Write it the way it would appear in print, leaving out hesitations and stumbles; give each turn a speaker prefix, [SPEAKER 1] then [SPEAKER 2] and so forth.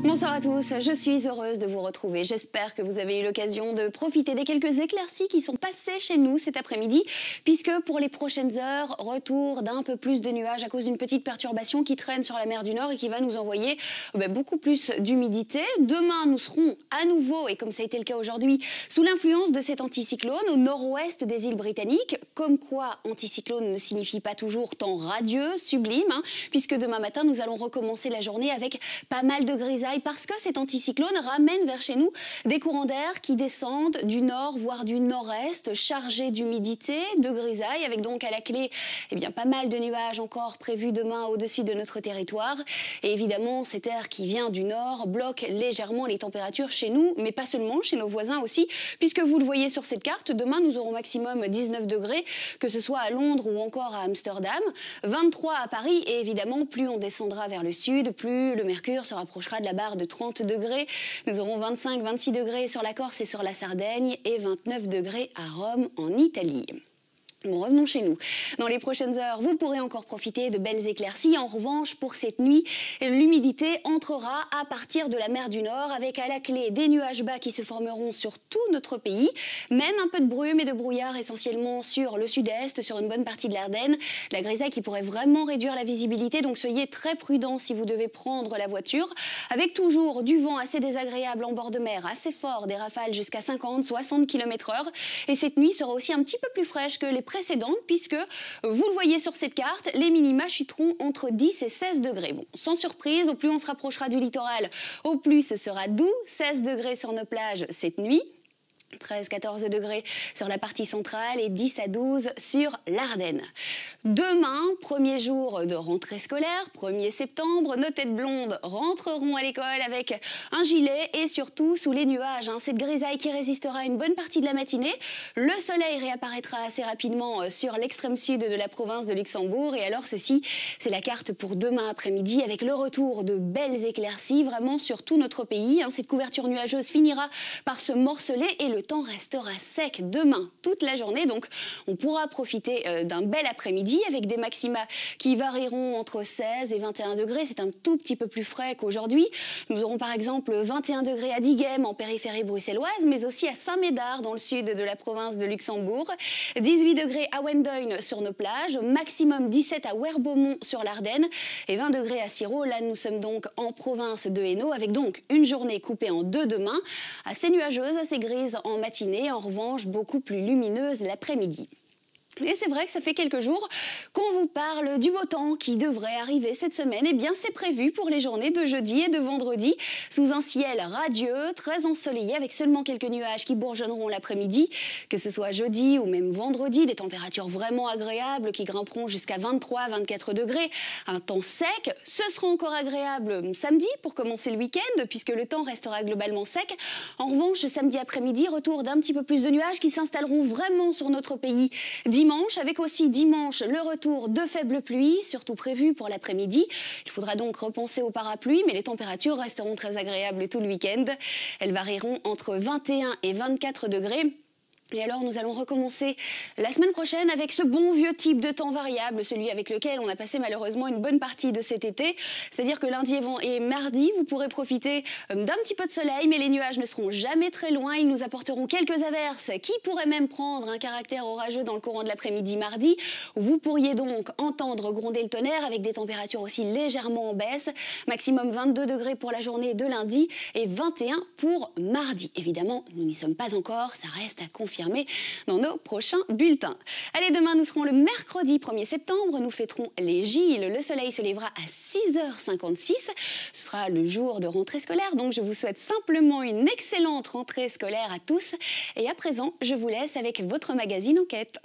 [SPEAKER 1] Bonsoir à tous, je suis heureuse de vous retrouver. J'espère que vous avez eu l'occasion de profiter des quelques éclaircies qui sont passées chez nous cet après-midi, puisque pour les prochaines heures, retour d'un peu plus de nuages à cause d'une petite perturbation qui traîne sur la mer du Nord et qui va nous envoyer beaucoup plus d'humidité. Demain, nous serons à nouveau, et comme ça a été le cas aujourd'hui, sous l'influence de cet anticyclone au nord-ouest des îles britanniques. Comme quoi, anticyclone ne signifie pas toujours temps radieux, sublime, puisque demain matin, nous allons recommencer la journée avec pas mal de grisailles, parce que cet anticyclone ramène vers chez nous des courants d'air qui descendent du nord, voire du nord-est, chargés d'humidité, de grisailles, avec donc à la clé pas mal de nuages encore prévus demain au-dessus de notre territoire. Et évidemment, cet air qui vient du nord bloque légèrement les températures chez nous, mais pas seulement, chez nos voisins aussi, puisque vous le voyez sur cette carte, demain nous aurons maximum 19 degrés, que ce soit à Londres ou encore à Amsterdam, 23 à Paris, et évidemment, plus on descendra vers le sud, plus le mercure se rapprochera de la barre de 30 degrés. Nous aurons 25-26 degrés sur la Corse et sur la Sardaigne et 29 degrés à Rome en Italie. Bon, revenons chez nous. Dans les prochaines heures, vous pourrez encore profiter de belles éclaircies. En revanche, pour cette nuit, l'humidité entrera à partir de la mer du Nord, avec à la clé des nuages bas qui se formeront sur tout notre pays. Même un peu de brume et de brouillard essentiellement sur le sud-est, sur une bonne partie de l'Ardenne. La grisaille qui pourrait vraiment réduire la visibilité, donc soyez très prudents si vous devez prendre la voiture. Avec toujours du vent assez désagréable en bord de mer, assez fort, des rafales jusqu'à 50-60 km/h. Et cette nuit sera aussi un petit peu plus fraîche que les précédentes, puisque, vous le voyez sur cette carte, les minima chuteront entre 10 et 16 degrés. Bon, sans surprise, au plus on se rapprochera du littoral, au plus ce sera doux. 16 degrés sur nos plages cette nuit. 13-14 degrés sur la partie centrale et 10 à 12 sur l'Ardenne. Demain, premier jour de rentrée scolaire, 1er septembre, nos têtes blondes rentreront à l'école avec un gilet et surtout sous les nuages. Cette grisaille qui résistera une bonne partie de la matinée. Le soleil réapparaîtra assez rapidement sur l'extrême sud de la province de Luxembourg. Et alors ceci, c'est la carte pour demain après-midi avec le retour de belles éclaircies vraiment sur tout notre pays. Cette couverture nuageuse finira par se morceler et le temps restera sec demain toute la journée, donc on pourra profiter d'un bel après-midi avec des maxima qui varieront entre 16 et 21 degrés. C'est un tout petit peu plus frais qu'aujourd'hui. Nous aurons par exemple 21 degrés à Diegem en périphérie bruxelloise, mais aussi à Saint-Médard dans le sud de la province de Luxembourg, 18 degrés à Wendoyne sur nos plages, maximum 17 à Werbeaumont sur l'Ardenne et 20 degrés à Siro. Là nous sommes donc en province de Hainaut, avec donc une journée coupée en deux demain, assez nuageuse, assez grise en matinée, en revanche beaucoup plus lumineuse l'après-midi. Et c'est vrai que ça fait quelques jours qu'on vous parle du beau temps qui devrait arriver cette semaine. Eh bien, c'est prévu pour les journées de jeudi et de vendredi, sous un ciel radieux, très ensoleillé, avec seulement quelques nuages qui bourgeonneront l'après-midi, que ce soit jeudi ou même vendredi, des températures vraiment agréables qui grimperont jusqu'à 23-24 degrés. Un temps sec, ce sera encore agréable samedi pour commencer le week-end, puisque le temps restera globalement sec. En revanche, samedi après-midi, retour d'un petit peu plus de nuages qui s'installeront vraiment sur notre pays dimanche, avec aussi dimanche le retour de faibles pluies, surtout prévues pour l'après-midi. Il faudra donc repenser aux parapluies, mais les températures resteront très agréables tout le week-end. Elles varieront entre 21 et 24 degrés. Et alors nous allons recommencer la semaine prochaine avec ce bon vieux type de temps variable, celui avec lequel on a passé malheureusement une bonne partie de cet été. C'est-à-dire que lundi et mardi, vous pourrez profiter d'un petit peu de soleil, mais les nuages ne seront jamais très loin. Ils nous apporteront quelques averses qui pourraient même prendre un caractère orageux dans le courant de l'après-midi mardi. Vous pourriez donc entendre gronder le tonnerre avec des températures aussi légèrement en baisse. Maximum 22 degrés pour la journée de lundi et 21 pour mardi. Évidemment, nous n'y sommes pas encore, ça reste à confirmer dans nos prochains bulletins. Allez, demain, nous serons le mercredi 1er septembre. Nous fêterons les Gilles. Le soleil se lèvera à 6h56. Ce sera le jour de rentrée scolaire. Donc, je vous souhaite simplement une excellente rentrée scolaire à tous. Et à présent, je vous laisse avec votre magazine Enquête.